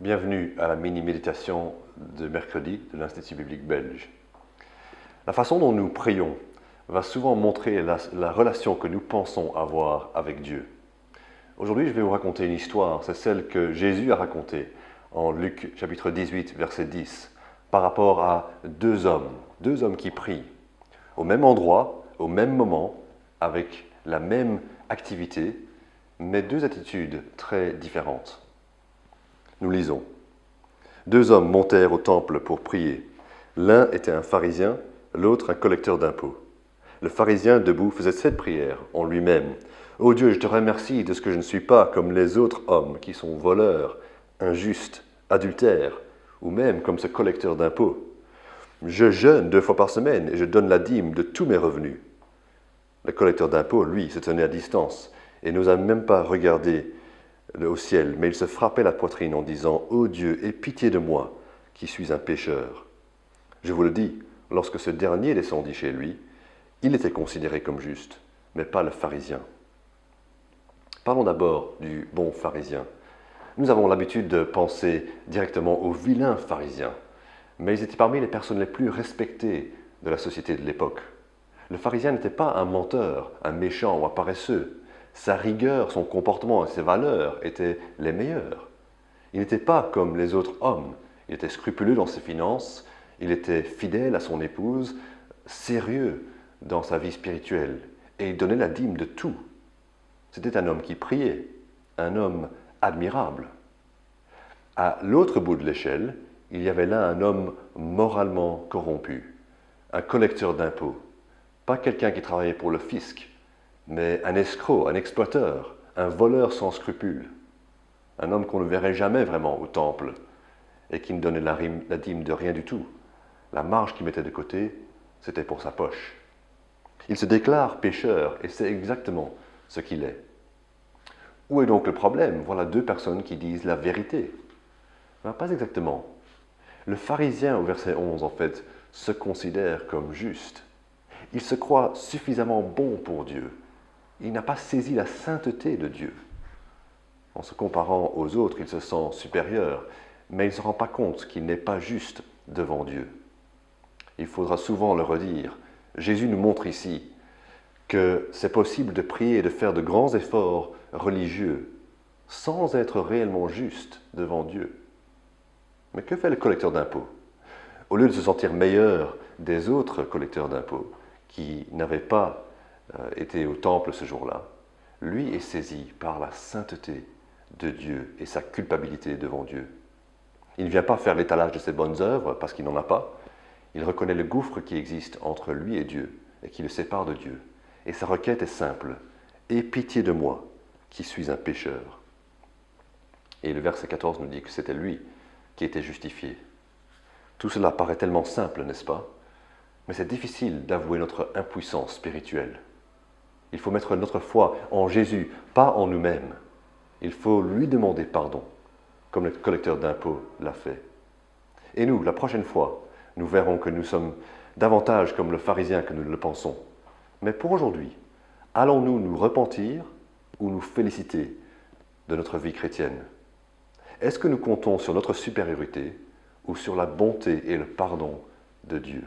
Bienvenue à la mini-méditation de mercredi de l'Institut biblique belge. La façon dont nous prions va souvent montrer la relation que nous pensons avoir avec Dieu. Aujourd'hui, je vais vous raconter une histoire, c'est celle que Jésus a racontée en Luc chapitre 18, verset 10, par rapport à deux hommes qui prient, au même endroit, au même moment, avec la même activité, mais deux attitudes très différentes. Nous lisons. Deux hommes montèrent au temple pour prier. L'un était un pharisien, l'autre un collecteur d'impôts. Le pharisien, debout, faisait cette prière en lui-même. « Ô Dieu, je te remercie de ce que je ne suis pas comme les autres hommes qui sont voleurs, injustes, adultères, ou même comme ce collecteur d'impôts. Je jeûne 2 fois par semaine et je donne la dîme de tous mes revenus. » Le collecteur d'impôts, lui, se tenait à distance et n'osa même pas regarder au ciel, mais il se frappait la poitrine en disant « Ô Dieu, aie pitié de moi, qui suis un pécheur. » Je vous le dis, lorsque ce dernier descendit chez lui, il était considéré comme juste, mais pas le pharisien. Parlons d'abord du bon pharisien. Nous avons l'habitude de penser directement aux vilains pharisiens, mais ils étaient parmi les personnes les plus respectées de la société de l'époque. Le pharisien n'était pas un menteur, un méchant ou un paresseux. Sa rigueur, son comportement et ses valeurs étaient les meilleurs. Il n'était pas comme les autres hommes. Il était scrupuleux dans ses finances, il était fidèle à son épouse, sérieux dans sa vie spirituelle, et il donnait la dîme de tout. C'était un homme qui priait, un homme admirable. À l'autre bout de l'échelle, il y avait là un homme moralement corrompu, un collecteur d'impôts, pas quelqu'un qui travaillait pour le fisc, mais un escroc, un exploiteur, un voleur sans scrupules, un homme qu'on ne verrait jamais vraiment au temple et qui ne donnait la dîme de rien du tout. La marge qu'il mettait de côté, c'était pour sa poche. Il se déclare pécheur et c'est exactement ce qu'il est. Où est donc le problème? Voilà deux personnes qui disent la vérité. Ben, pas exactement. Le pharisien au verset 11, en fait, se considère comme juste. Il se croit suffisamment bon pour Dieu. Il n'a pas saisi la sainteté de Dieu. En se comparant aux autres, il se sent supérieur, mais il ne se rend pas compte qu'il n'est pas juste devant Dieu. Il faudra souvent le redire. Jésus nous montre ici que c'est possible de prier et de faire de grands efforts religieux sans être réellement juste devant Dieu. Mais que fait le collecteur d'impôts? Au lieu de se sentir meilleur des autres collecteurs d'impôts qui n'avaient pas été au temple ce jour-là, lui est saisi par la sainteté de Dieu et sa culpabilité devant Dieu. Il ne vient pas faire l'étalage de ses bonnes œuvres parce qu'il n'en a pas. Il reconnaît le gouffre qui existe entre lui et Dieu et qui le sépare de Dieu. Et sa requête est simple. « Aie pitié de moi, qui suis un pécheur. » Et le verset 14 nous dit que c'était lui qui était justifié. Tout cela paraît tellement simple, n'est-ce pas? Mais c'est difficile d'avouer notre impuissance spirituelle. Il faut mettre notre foi en Jésus, pas en nous-mêmes. Il faut lui demander pardon, comme le collecteur d'impôts l'a fait. Et nous, la prochaine fois, nous verrons que nous sommes davantage comme le pharisien que nous le pensons. Mais pour aujourd'hui, allons-nous nous repentir ou nous féliciter de notre vie chrétienne? Est-ce que nous comptons sur notre supériorité ou sur la bonté et le pardon de Dieu?